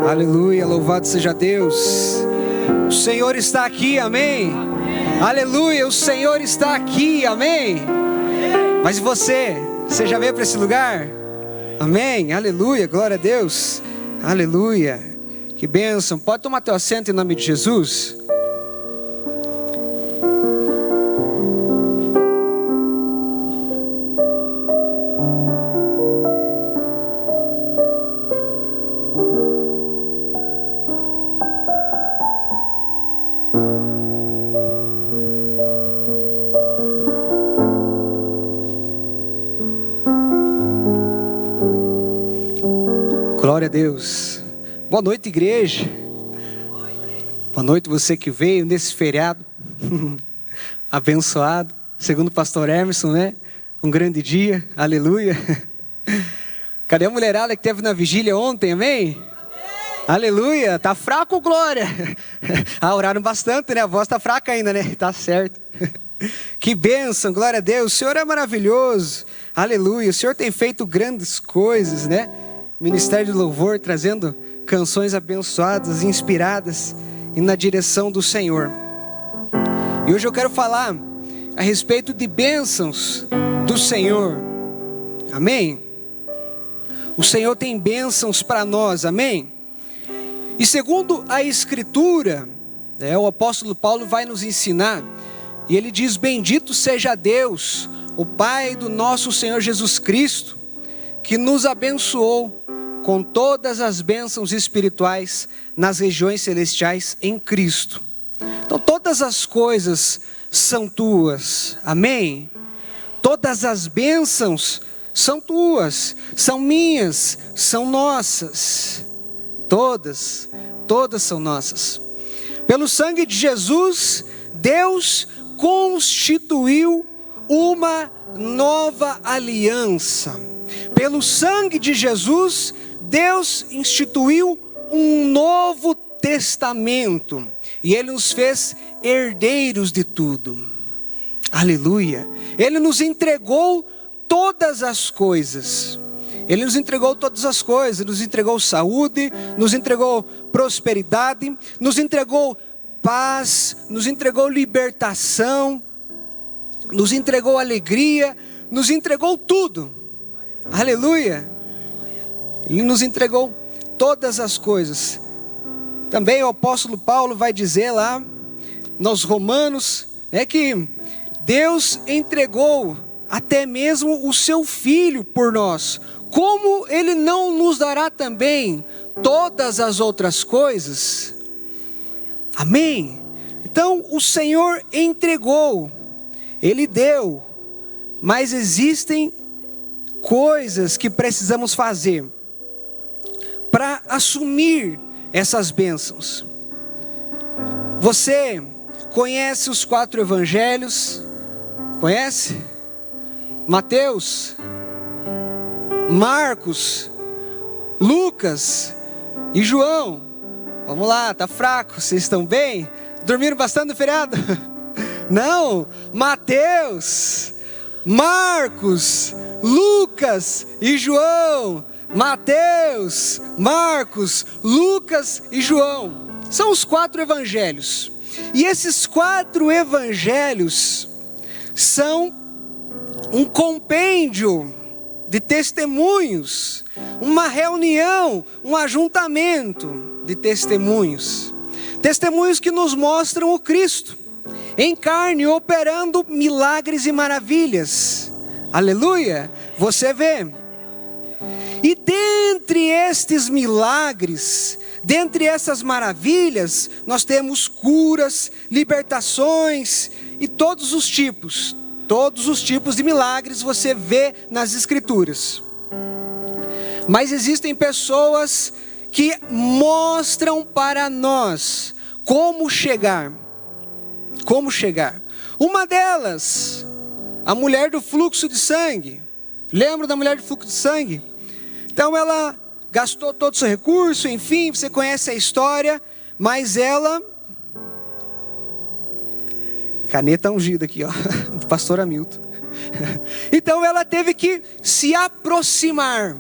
Aleluia, louvado seja Deus. O Senhor está aqui, amém? Aleluia, o Senhor está aqui, amém? Mas você já veio para esse lugar? Amém, aleluia, glória a Deus. Aleluia, que bênção. Pode tomar teu assento em nome de Jesus? Glória a Deus. Boa noite, igreja. Boa noite você que veio nesse feriado abençoado, segundo o pastor Emerson, né? Um grande dia, aleluia. Cadê a mulherada que teve na vigília ontem, amém? Aleluia, tá fraco, glória. Oraram bastante, né? A voz tá fraca ainda, né? Tá certo. Que bênção, glória a Deus. O Senhor é maravilhoso, aleluia. O Senhor tem feito grandes coisas, né? Ministério de Louvor trazendo canções abençoadas, inspiradas e na direção do Senhor. E hoje eu quero falar a respeito de bênçãos do Senhor. Amém? O Senhor tem bênçãos para nós, amém? E segundo a Escritura, o apóstolo Paulo vai nos ensinar, e ele diz: bendito seja Deus, o Pai do nosso Senhor Jesus Cristo, que nos abençoou com todas as bênçãos espirituais nas regiões celestiais em Cristo. Então todas as coisas são tuas, amém? Todas as bênçãos são tuas, são minhas, são nossas. Todas são nossas. Pelo sangue de Jesus, Deus constituiu uma nova aliança. Pelo sangue de Jesus, Deus instituiu um novo testamento, e Ele nos fez herdeiros de tudo, aleluia. Ele nos entregou todas as coisas, Ele nos entregou todas as coisas, nos entregou saúde, nos entregou prosperidade, nos entregou paz, nos entregou libertação, nos entregou alegria, nos entregou tudo, aleluia. Ele nos entregou todas as coisas. Também o apóstolo Paulo vai dizer lá nos Romanos, que Deus entregou até mesmo o seu Filho por nós. Como Ele não nos dará também todas as outras coisas? Amém? Então o Senhor entregou, Ele deu, mas existem coisas que precisamos fazer para assumir essas bênçãos. Você conhece os 4 evangelhos? Conhece? Mateus, Marcos, Lucas e João. Vamos lá, tá fraco? Vocês estão bem? Dormiram bastante no feriado? Não, Mateus, Marcos, Lucas e João. Mateus, Marcos, Lucas e João. São os 4 evangelhos. E esses 4 evangelhos são um compêndio de testemunhos, uma reunião, um ajuntamento de testemunhos. Testemunhos que nos mostram o Cristo em carne, operando milagres e maravilhas. Aleluia! Você vê. E dentre estes milagres, dentre essas maravilhas, nós temos curas, libertações e todos os tipos de milagres você vê nas Escrituras. Mas existem pessoas que mostram para nós como chegar. Uma delas, a mulher do fluxo de sangue. Lembra da mulher do fluxo de sangue? Então ela gastou todo o seu recurso, enfim, você conhece a história, mas ela... Caneta ungida aqui, ó, do pastor Hamilton. Então ela teve que se aproximar.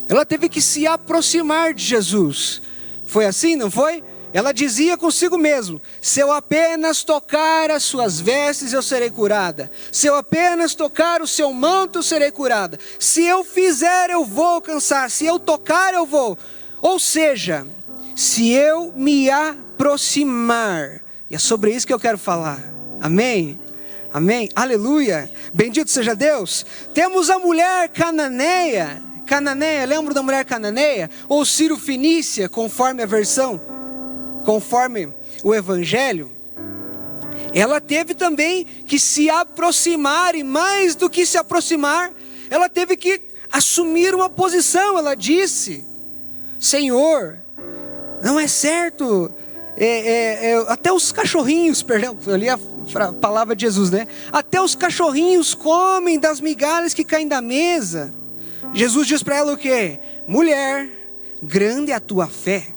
Ela teve que se aproximar de Jesus. Foi assim, não foi? Ela dizia consigo mesmo: se eu apenas tocar as suas vestes, eu serei curada. Se eu apenas tocar o seu manto, eu serei curada. Se eu fizer, eu vou alcançar. Se eu tocar, eu vou. Ou seja, se eu me aproximar. E é sobre isso que eu quero falar. Amém? Amém? Aleluia! Bendito seja Deus. Temos a mulher cananeia. Cananeia, lembra da mulher cananeia? Ou Ciro-fenícia, conforme a versão, conforme o evangelho. Ela teve também que se aproximar, e mais do que se aproximar, ela teve que assumir uma posição. Ela disse: Senhor, não é certo, até os cachorrinhos, perdão, eu li a palavra de Jesus, né? Até os cachorrinhos comem das migalhas que caem da mesa. Jesus diz para ela o quê? Mulher, grande é a tua fé.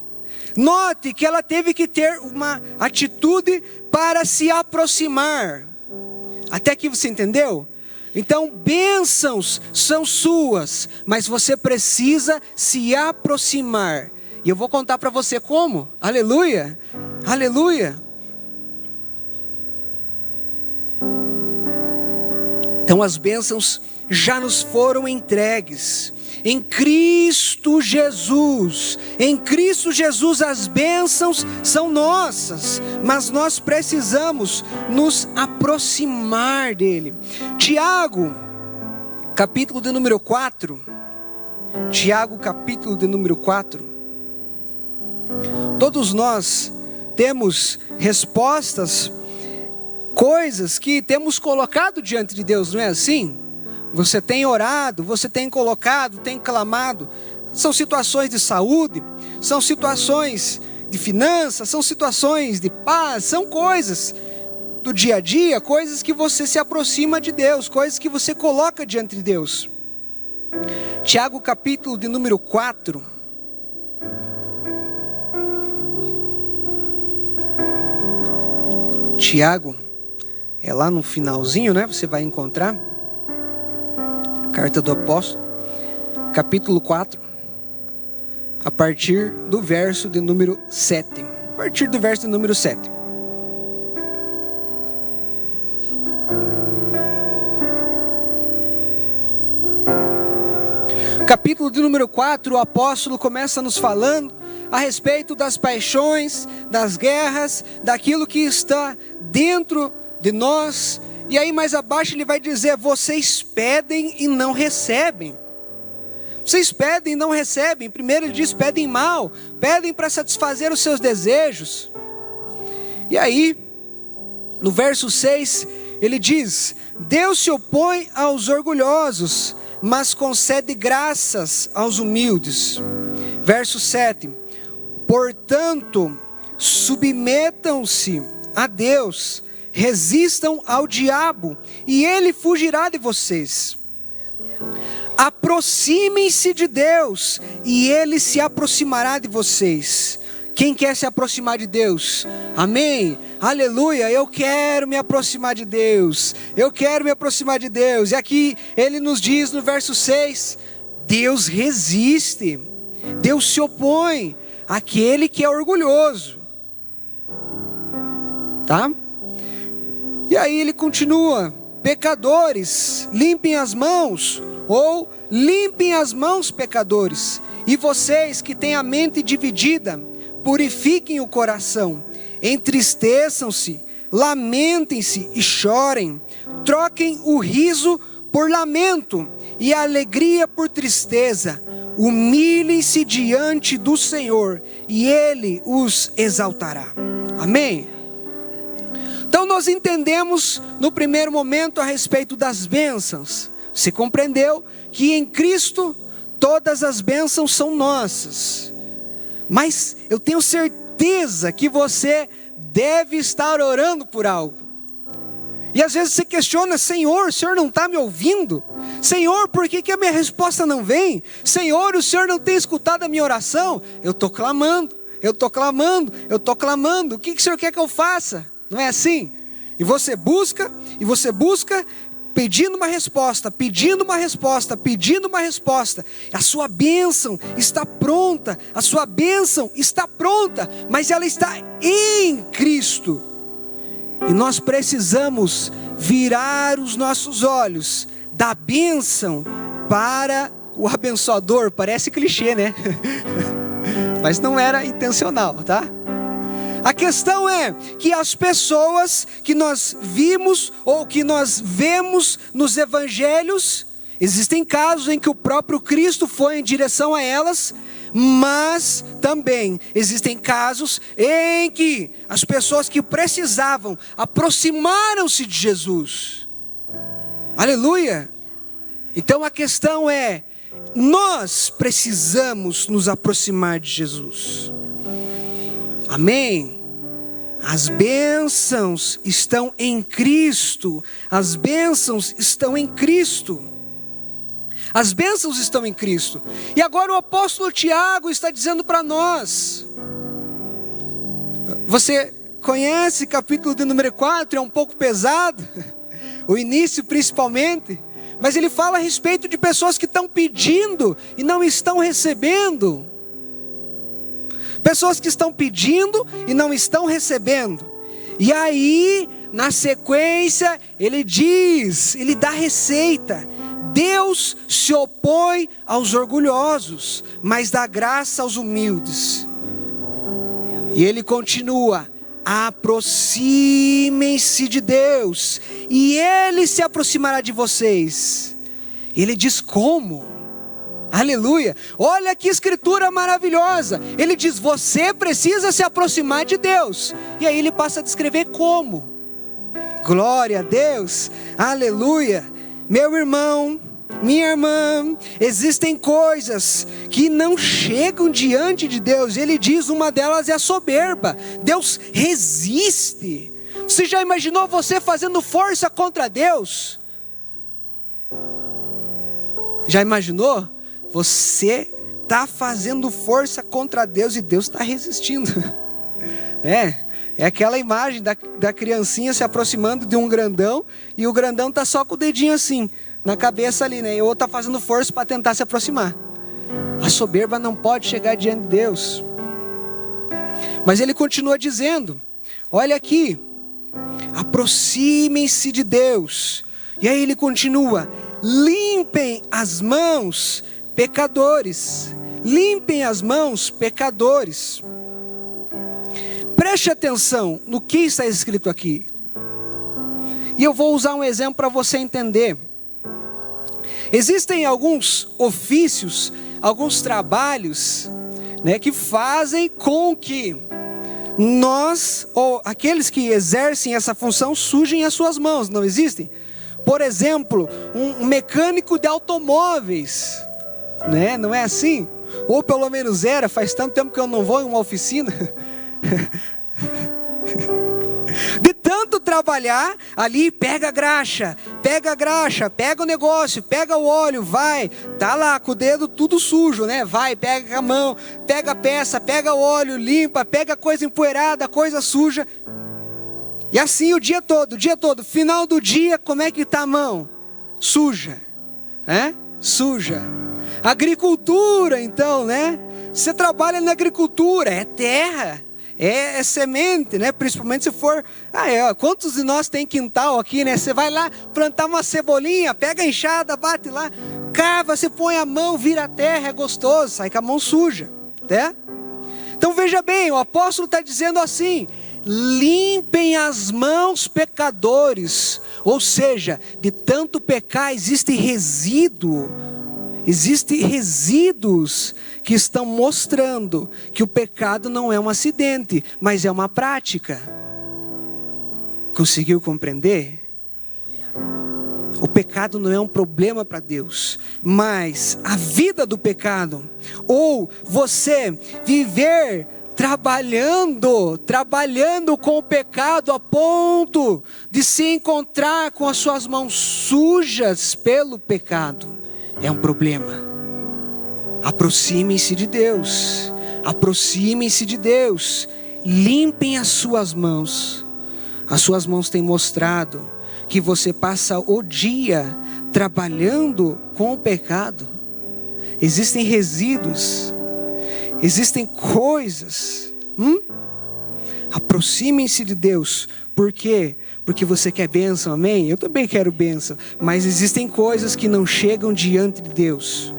Note que ela teve que ter uma atitude para se aproximar. Até aqui você entendeu? Então, bênçãos são suas, mas você precisa se aproximar. E eu vou contar para você como. Aleluia, aleluia. Então as bênçãos já nos foram entregues. Em Cristo Jesus. Em Cristo Jesus as bênçãos são nossas, mas nós precisamos nos aproximar dele. Tiago, capítulo de número 4. Tiago, capítulo de número 4. Todos nós temos respostas, coisas que temos colocado diante de Deus, não é assim? Você tem orado, você tem colocado, tem clamado. São situações de saúde, são situações de finanças, são situações de paz, são coisas do dia a dia, coisas que você se aproxima de Deus, coisas que você coloca diante de Deus. Tiago, capítulo de número 4. Tiago, é lá no finalzinho, né? Você vai encontrar. Carta do apóstolo, capítulo 4, a partir do verso de número 7. A partir do verso de número 7. Capítulo de número 4, o apóstolo começa nos falando a respeito das paixões, das guerras, daquilo que está dentro de nós. E aí mais abaixo ele vai dizer: vocês pedem e não recebem. Vocês pedem e não recebem. Primeiro ele diz: pedem mal, pedem para satisfazer os seus desejos. E aí, no verso 6, ele diz: Deus se opõe aos orgulhosos, mas concede graças aos humildes. Verso 7, portanto, submetam-se a Deus, resistam ao diabo, e ele fugirá de vocês. Aproximem-se de Deus, e ele se aproximará de vocês. Quem quer se aproximar de Deus? Amém? Aleluia, eu quero me aproximar de Deus. Eu quero me aproximar de Deus. E aqui ele nos diz no verso 6, Deus resiste, Deus se opõe àquele que é orgulhoso. Tá? E aí ele continua: pecadores, limpem as mãos, ou limpem as mãos, pecadores. E vocês que têm a mente dividida, purifiquem o coração, entristeçam-se, lamentem-se e chorem, troquem o riso por lamento e a alegria por tristeza, humilhem-se diante do Senhor e Ele os exaltará. Amém? Então nós entendemos no primeiro momento a respeito das bênçãos. Você compreendeu que em Cristo todas as bênçãos são nossas. Mas eu tenho certeza que você deve estar orando por algo. E às vezes você questiona: Senhor, o Senhor não está me ouvindo? Senhor, por que a minha resposta não vem? Senhor, o Senhor não tem escutado a minha oração? Eu estou clamando, eu estou clamando, eu estou clamando. O que o Senhor quer que eu faça? Não é assim? E você busca, pedindo uma resposta, pedindo uma resposta, pedindo uma resposta. A sua bênção está pronta, a sua bênção está pronta, mas ela está em Cristo. E nós precisamos virar os nossos olhos da bênção para o abençoador. Parece clichê, né? Mas não era intencional, tá? A questão é que as pessoas que nós vimos ou que nós vemos nos evangelhos, existem casos em que o próprio Cristo foi em direção a elas, mas também existem casos em que as pessoas que precisavam aproximaram-se de Jesus. Aleluia! Então a questão é, nós precisamos nos aproximar de Jesus. Amém? As bênçãos estão em Cristo. As bênçãos estão em Cristo. As bênçãos estão em Cristo. E agora o apóstolo Tiago está dizendo para nós. Você conhece capítulo de número 4, é um pouco pesado. O início principalmente. Mas ele fala a respeito de pessoas que estão pedindo e não estão recebendo. Pessoas que estão pedindo e não estão recebendo. E aí, na sequência, ele diz, ele dá receita. Deus se opõe aos orgulhosos, mas dá graça aos humildes. E ele continua, aproximem-se de Deus, e Ele se aproximará de vocês. Ele diz como? Aleluia, olha que escritura maravilhosa. Ele diz, você precisa se aproximar de Deus. E aí ele passa a descrever como. Glória a Deus, aleluia. Meu irmão, minha irmã, existem coisas que não chegam diante de Deus. Ele diz, uma delas é a soberba. Deus resiste. Você já imaginou você fazendo força contra Deus? Já imaginou? Você está fazendo força contra Deus e Deus está resistindo. É aquela imagem da criancinha se aproximando de um grandão, e o grandão está só com o dedinho assim, na cabeça ali, né? E o outro está fazendo força para tentar se aproximar. A soberba não pode chegar diante de Deus. Mas ele continua dizendo, olha aqui, aproximem-se de Deus. E aí ele continua, limpem as mãos, pecadores. Limpem as mãos, pecadores. Preste atenção no que está escrito aqui. E eu vou usar um exemplo para você entender. Existem alguns ofícios, alguns trabalhos, né, que fazem com que nós, ou aqueles que exercem essa função, sujem as suas mãos, não existem? Por exemplo, um mecânico de automóveis, né? Não é assim? Ou pelo menos era, faz tanto tempo que eu não vou em uma oficina. De tanto trabalhar ali, pega a graxa, pega o negócio, pega o óleo, vai, tá lá com o dedo tudo sujo, né? Vai, pega a mão, pega a peça, pega o óleo, limpa, pega coisa empoeirada, coisa suja. E assim o dia todo, final do dia, como é que tá a mão? Suja, né? Suja. Agricultura então, né? Você trabalha na agricultura, é terra, é semente, né? Principalmente se for, quantos de nós tem quintal aqui, né? Você vai lá plantar uma cebolinha, pega a enxada, bate lá, cava, você põe a mão, vira a terra, é gostoso, sai com a mão suja, né? Então veja bem, o apóstolo está dizendo assim, limpem as mãos, pecadores. Ou seja, de tanto pecar existem resíduos que estão mostrando que o pecado não é um acidente, mas é uma prática. Conseguiu compreender? O pecado não é um problema para Deus, mas a vida do pecado, ou você viver trabalhando com o pecado a ponto de se encontrar com as suas mãos sujas pelo pecado, é um problema. Aproximem-se de Deus, limpem as suas mãos. As suas mãos têm mostrado que você passa o dia trabalhando com o pecado. Existem resíduos, existem coisas. Aproximem-se de Deus. Por quê? Porque você quer bênção, amém? Eu também quero bênção. Mas existem coisas que não chegam diante de Deus.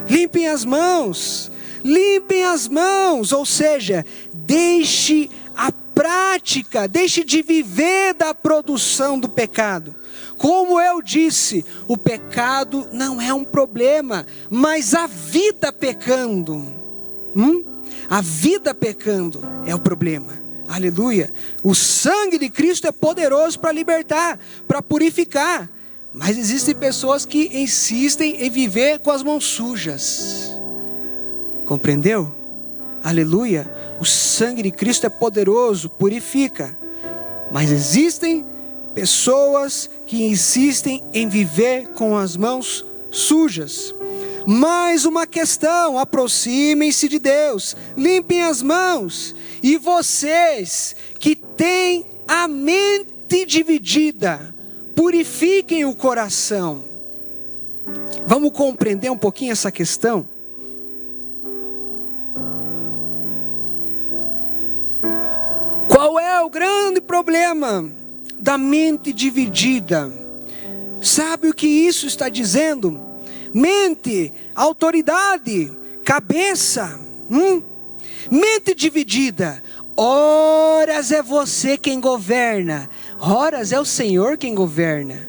Limpem as mãos. Limpem as mãos. Ou seja, deixe a prática, deixe de viver da produção do pecado. Como eu disse, o pecado não é um problema, mas a vida pecando. A vida pecando é o problema. Aleluia. O sangue de Cristo é poderoso para libertar, para purificar. Mas existem pessoas que insistem em viver com as mãos sujas. Compreendeu? Aleluia. O sangue de Cristo é poderoso, purifica. Mas existem pessoas que insistem em viver com as mãos sujas. Mais uma questão: aproximem-se de Deus, limpem as mãos. E vocês que têm a mente dividida, purifiquem o coração. Vamos compreender um pouquinho essa questão? Qual é o grande problema da mente dividida? Sabe o que isso está dizendo? Mente, autoridade, cabeça. Mente dividida. Horas é você quem governa, horas é o Senhor quem governa.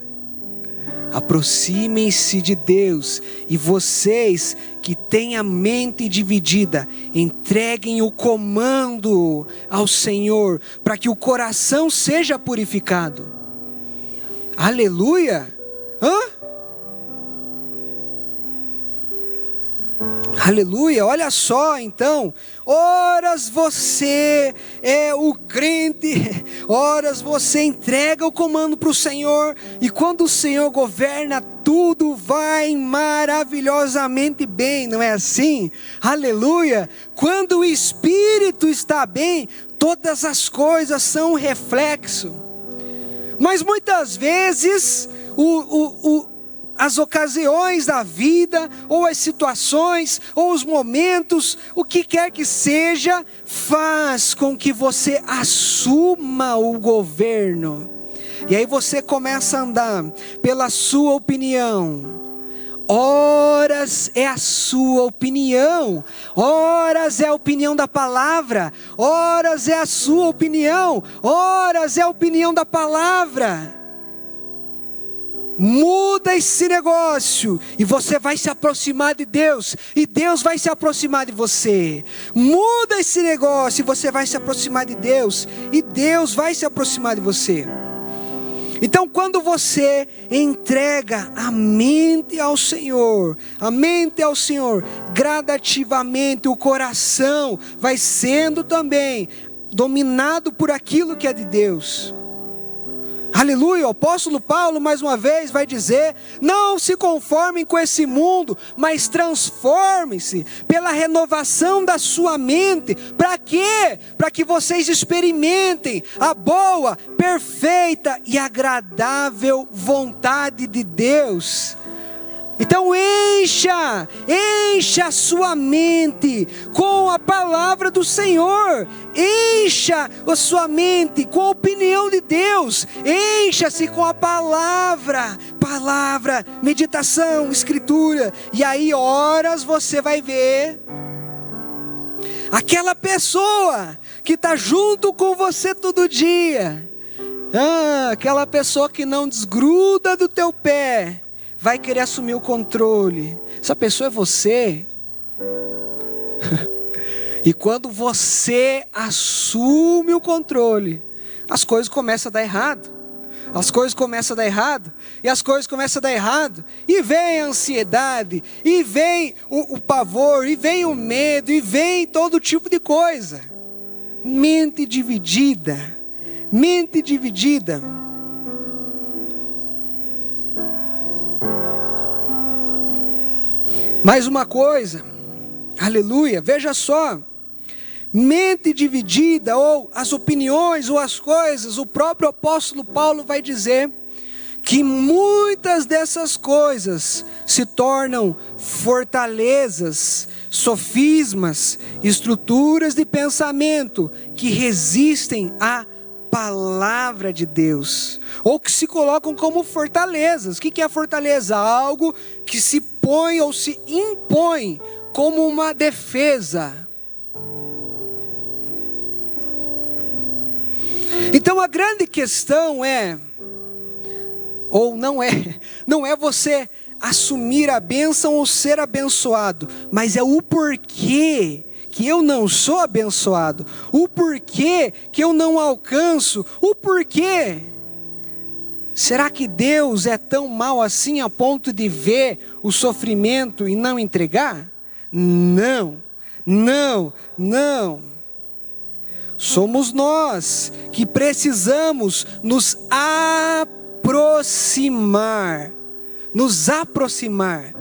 Aproximem-se de Deus. E vocês que têm a mente dividida, entreguem o comando ao Senhor, para que o coração seja purificado. Aleluia. Aleluia, olha só então, horas você é o crente, horas você entrega o comando para o Senhor, e quando o Senhor governa, tudo vai maravilhosamente bem, não é assim? Aleluia, quando o Espírito está bem, todas as coisas são um reflexo. Mas muitas vezes, as ocasiões da vida, ou as situações, ou os momentos, o que quer que seja, faz com que você assuma o governo. E aí você começa a andar pela sua opinião. Horas é a sua opinião, horas é a opinião da palavra, horas é a sua opinião, horas é a opinião da palavra. Muda esse negócio e você vai se aproximar de Deus, e Deus vai se aproximar de você. Muda esse negócio e você vai se aproximar de Deus, e Deus vai se aproximar de você. Então, quando você entrega a mente ao Senhor, gradativamente o coração vai sendo também dominado por aquilo que é de Deus. Aleluia, o apóstolo Paulo mais uma vez vai dizer: não se conformem com esse mundo, mas transformem-se pela renovação da sua mente. Para quê? Para que vocês experimentem a boa, perfeita e agradável vontade de Deus. Então encha a sua mente com a palavra do Senhor, encha a sua mente com a opinião de Deus, encha-se com a palavra, meditação, escritura, e aí horas você vai ver aquela pessoa que está junto com você todo dia, aquela pessoa que não desgruda do teu pé, vai querer assumir o controle. Essa pessoa é você. E quando você assume o controle, as coisas começam a dar errado. E vem a ansiedade, e vem o pavor, e vem o medo, e vem todo tipo de coisa. Mente dividida. Mais uma coisa, aleluia, veja só, mente dividida, ou as opiniões, ou as coisas, o próprio apóstolo Paulo vai dizer que muitas dessas coisas se tornam fortalezas, sofismas, estruturas de pensamento que resistem à palavra de Deus, ou que se colocam como fortalezas. O que é fortaleza? Algo que se põe ou se impõe como uma defesa. Então a grande questão não é você assumir a bênção ou ser abençoado, mas é o porquê que eu não sou abençoado, o porquê que eu não alcanço, o porquê. Será que Deus é tão mau assim a ponto de ver o sofrimento e não entregar? Não. Somos nós que precisamos nos aproximar.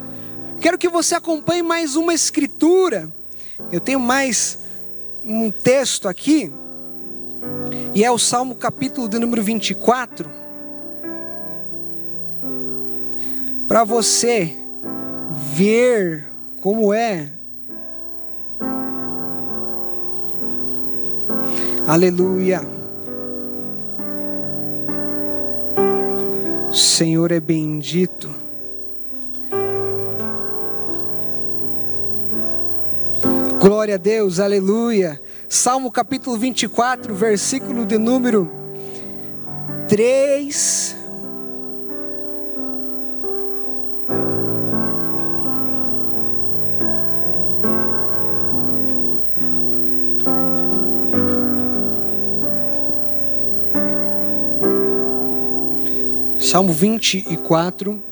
Quero que você acompanhe mais uma escritura. Eu tenho mais um texto aqui, e é o Salmo capítulo de número 24, para você ver como é. Aleluia. O Senhor é bendito. Glória a Deus, aleluia. Salmo capítulo 24, versículo de número 3. Salmo 24,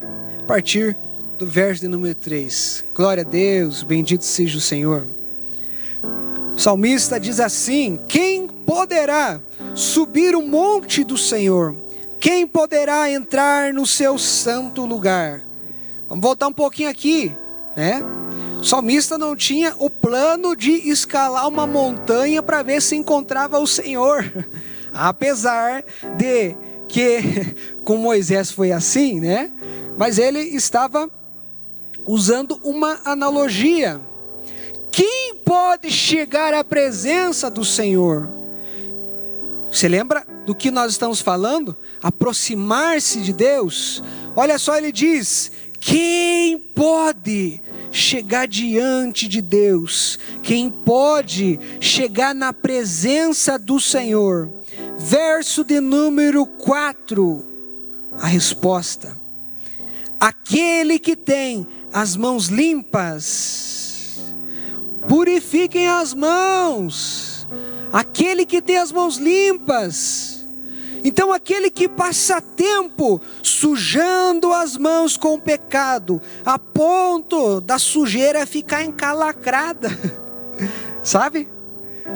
a partir do verso de número 3. Glória a Deus, bendito seja o Senhor. O salmista diz assim: quem poderá subir o monte do Senhor? Quem poderá entrar no seu santo lugar? Vamos voltar um pouquinho aqui, né? O salmista não tinha o plano de escalar uma montanha para ver se encontrava o Senhor. Apesar de que com Moisés foi assim, né? Mas ele estava usando uma analogia. Quem pode chegar à presença do Senhor? Você lembra do que nós estamos falando? Aproximar-se de Deus. Olha só, ele diz: quem pode chegar diante de Deus? Quem pode chegar na presença do Senhor? Verso de número 4, a resposta: aquele que tem as mãos limpas, purifiquem as mãos. Aquele que tem as mãos limpas. Então aquele que passa tempo sujando as mãos com o pecado, a ponto da sujeira ficar encalacrada, sabe?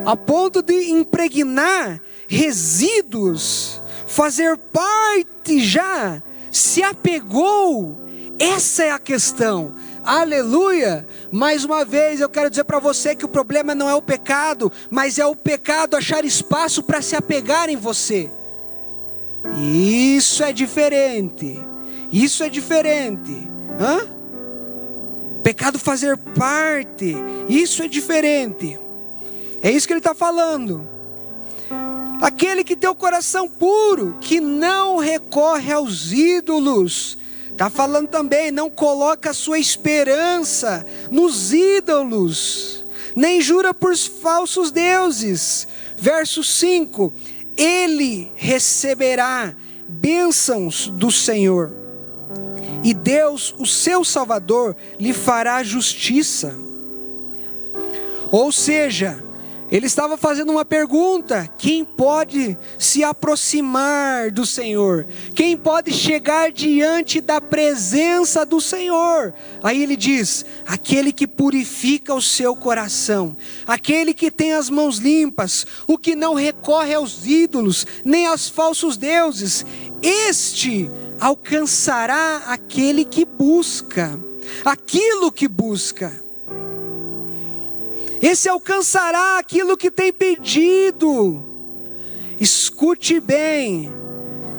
A ponto de impregnar resíduos, fazer parte já, se apegou. Essa é a questão. Aleluia. Mais uma vez eu quero dizer para você que o problema não é o pecado, mas é o pecado achar espaço para se apegar em você. Isso é diferente. Pecado fazer parte, isso é diferente. É isso que ele está falando. Aquele que tem o coração puro, que não recorre aos ídolos. Está falando também, não coloca a sua esperança nos ídolos, nem jura por falsos deuses. Verso 5, ele receberá bênçãos do Senhor, e Deus, o seu Salvador, lhe fará justiça. Ou seja, ele estava fazendo uma pergunta: quem pode se aproximar do Senhor? Quem pode chegar diante da presença do Senhor? Aí ele diz: aquele que purifica o seu coração, aquele que tem as mãos limpas, o que não recorre aos ídolos, nem aos falsos deuses, este alcançará aquele que busca, aquilo que busca. Esse alcançará aquilo que tem pedido. Escute bem,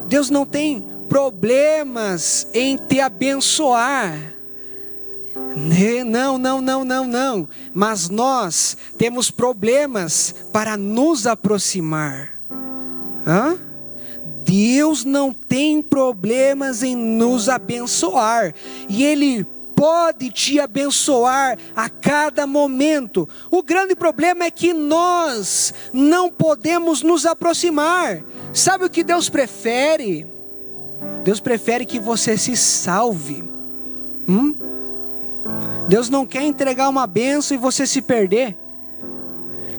Deus não tem problemas em te abençoar. Não. Mas nós temos problemas para nos aproximar. Deus não tem problemas em nos abençoar. E Ele pode te abençoar a cada momento. O grande problema é que nós não podemos nos aproximar. Sabe o que Deus prefere? Deus prefere que você se salve. Deus não quer entregar uma bênção e você se perder.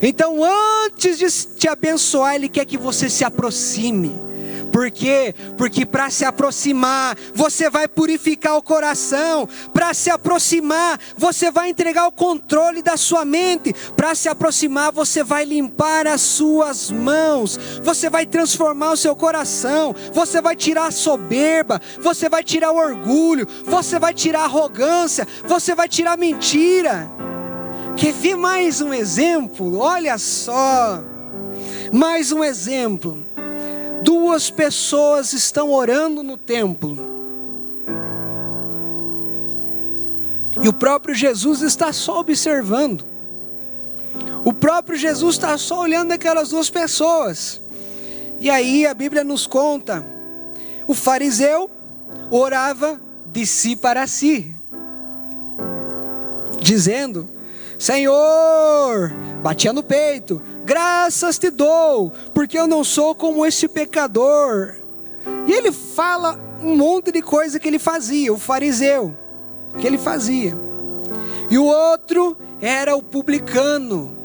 Então, antes de te abençoar, Ele quer que você se aproxime. Por quê? Porque para se aproximar, você vai purificar o coração. Para se aproximar, você vai entregar o controle da sua mente. Para se aproximar, você vai limpar as suas mãos. Você vai transformar o seu coração. Você vai tirar a soberba. Você vai tirar o orgulho. Você vai tirar a arrogância. Você vai tirar a mentira. Quer ver mais um exemplo? Olha só. Mais um exemplo. 2 pessoas estão orando no templo. E o próprio Jesus está só observando. O próprio Jesus está só olhando aquelas 2 pessoas. E aí a Bíblia nos conta. O fariseu orava de si para si, dizendo: Senhor, batia no peito, graças te dou, porque eu não sou como este pecador. E ele fala um monte de coisa que ele fazia, o fariseu, que ele fazia. E o outro era o publicano.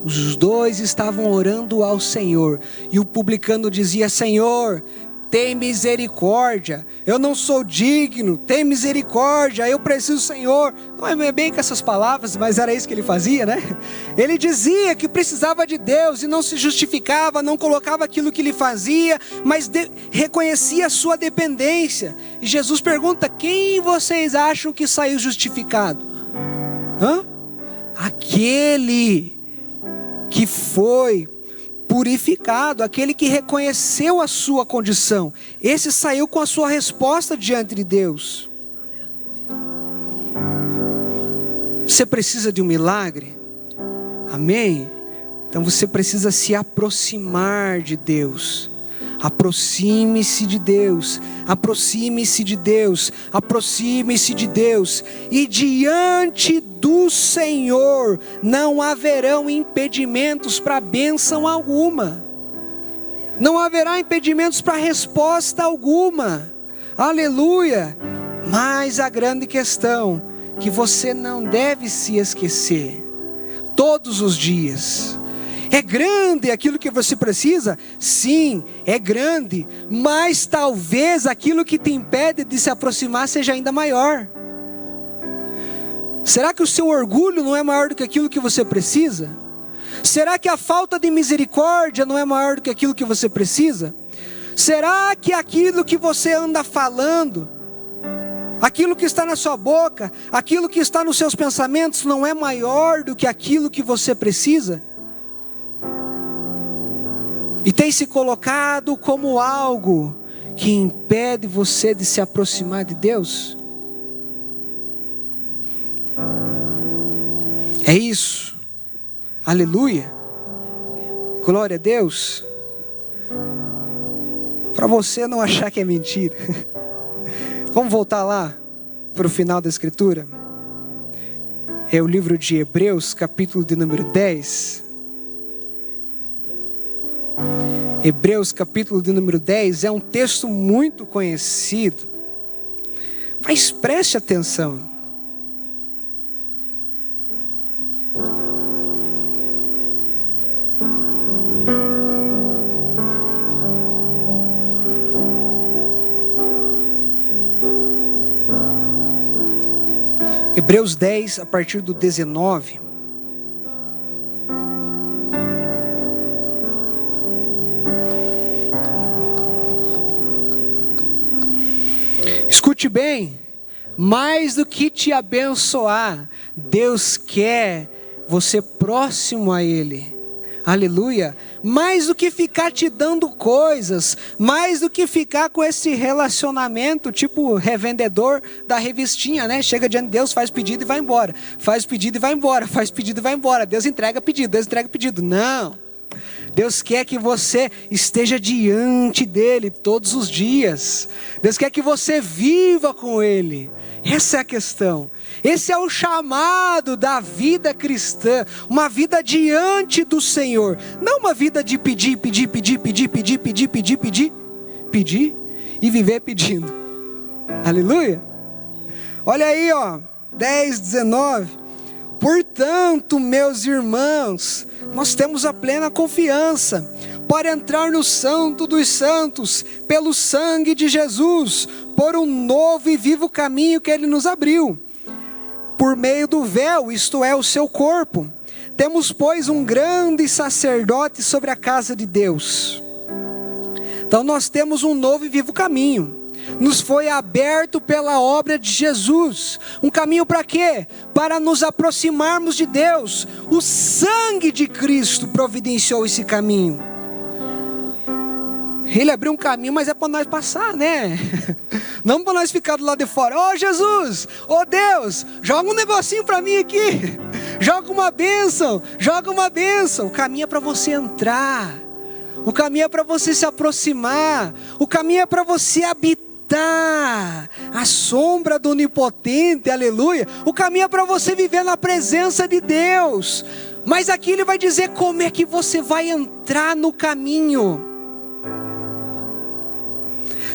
Os 2 estavam orando ao Senhor. E o publicano dizia: Senhor, tem misericórdia, eu não sou digno, tem misericórdia, eu preciso, Senhor. Não é bem com essas palavras, mas era isso que ele fazia, né? Ele dizia que precisava de Deus e não se justificava, não colocava aquilo que ele fazia, mas reconhecia a sua dependência. E Jesus pergunta: quem vocês acham que saiu justificado? Aquele que foi purificado, aquele que reconheceu a sua condição. Esse saiu com a sua resposta diante de Deus. Você precisa de um milagre? Amém? Então você precisa se aproximar de Deus. Aproxime-se de Deus, aproxime-se de Deus, aproxime-se de Deus, e diante do Senhor não haverão impedimentos para bênção alguma, não haverá impedimentos para resposta alguma, aleluia. Mas a grande questão que você não deve se esquecer, todos os dias: é grande aquilo que você precisa? Sim, é grande. Mas talvez aquilo que te impede de se aproximar seja ainda maior. Será que o seu orgulho não é maior do que aquilo que você precisa? Será que a falta de misericórdia não é maior do que aquilo que você precisa? Será que aquilo que você anda falando, aquilo que está na sua boca, aquilo que está nos seus pensamentos não é maior do que aquilo que você precisa? E tem se colocado como algo que impede você de se aproximar de Deus? É isso. Aleluia. Glória a Deus. Para você não achar que é mentira. Vamos voltar lá para o final da Escritura. É o livro de Hebreus, capítulo de número 10. Hebreus capítulo de número 10 é um texto muito conhecido, mas preste atenção. Hebreus 10, a partir do 19. Escute bem, mais do que te abençoar, Deus quer você próximo a Ele. Aleluia. Mais do que ficar te dando coisas, mais do que ficar com esse relacionamento, tipo revendedor da revistinha, né? Chega diante de Deus, faz pedido e vai embora. Faz pedido e vai embora, faz pedido e vai embora. Deus entrega pedido, Deus entrega pedido. Não. Deus quer que você esteja diante dele todos os dias. Deus quer que você viva com ele. Essa é a questão. Esse é o chamado da vida cristã. Uma vida diante do Senhor. Não uma vida de pedir e viver pedindo. Aleluia. Olha aí, 10, 19. Portanto, meus irmãos, nós temos a plena confiança para entrar no Santo dos Santos, pelo sangue de Jesus, por um novo e vivo caminho que Ele nos abriu, por meio do véu, isto é, o seu corpo. Temos, pois, um grande sacerdote sobre a casa de Deus. Então nós temos um novo e vivo caminho. Nos foi aberto pela obra de Jesus. Um caminho para quê? Para nos aproximarmos de Deus. O sangue de Cristo providenciou esse caminho. Ele abriu um caminho, mas é para nós passar, né? Não para nós ficar do lado de fora. Ó Jesus, ó Deus, joga um negocinho para mim aqui. Joga uma bênção, joga uma bênção. O caminho é para você entrar. O caminho é para você se aproximar. O caminho é para você habitar a sombra do Onipotente, aleluia. O caminho é para você viver na presença de Deus. Mas aqui ele vai dizer como é que você vai entrar no caminho.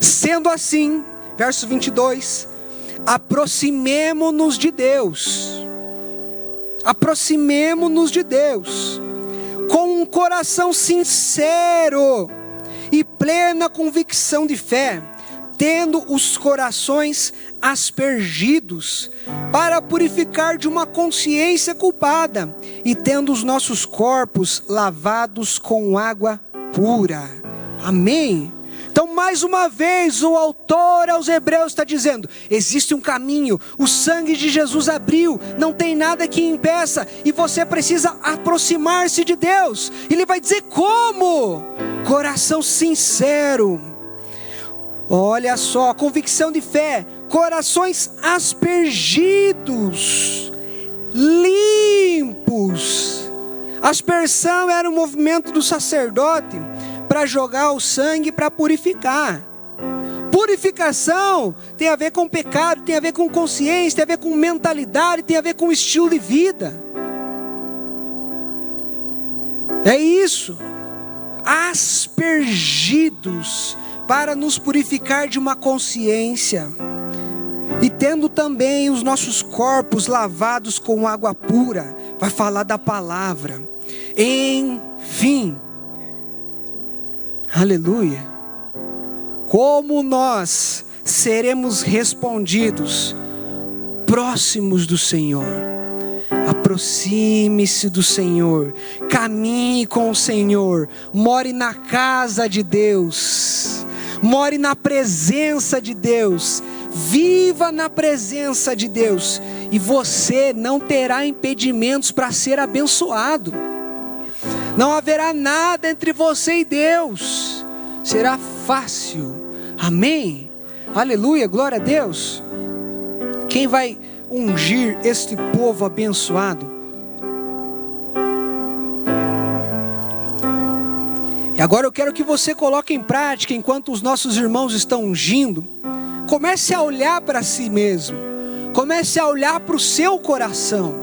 Sendo assim, verso 22, aproximemo-nos de Deus. Aproximemo-nos de Deus com um coração sincero e plena convicção de fé, tendo os corações aspergidos para purificar de uma consciência culpada e tendo os nossos corpos lavados com água pura. Amém? Então, mais uma vez, o autor aos Hebreus está dizendo, existe um caminho, o sangue de Jesus abriu, não tem nada que impeça, e você precisa aproximar-se de Deus. Ele vai dizer como? Coração sincero. Olha só, convicção de fé, corações aspergidos, limpos. Aspersão era um movimento do sacerdote para jogar o sangue para purificar. Purificação tem a ver com pecado, tem a ver com consciência, tem a ver com mentalidade, tem a ver com estilo de vida. É isso. Aspergidos para nos purificar de uma consciência e tendo também os nossos corpos lavados com água pura. Vai falar da palavra. Enfim, aleluia. Como nós seremos respondidos próximos do Senhor? Aproxime-se do Senhor, caminhe com o Senhor, more na casa de Deus, more na presença de Deus, viva na presença de Deus, e você não terá impedimentos para ser abençoado. Não haverá nada entre você e Deus, será fácil. Amém? Aleluia, glória a Deus. Quem vai ungir este povo abençoado? E agora eu quero que você coloque em prática, enquanto os nossos irmãos estão ungindo, comece a olhar para si mesmo, comece a olhar para o seu coração.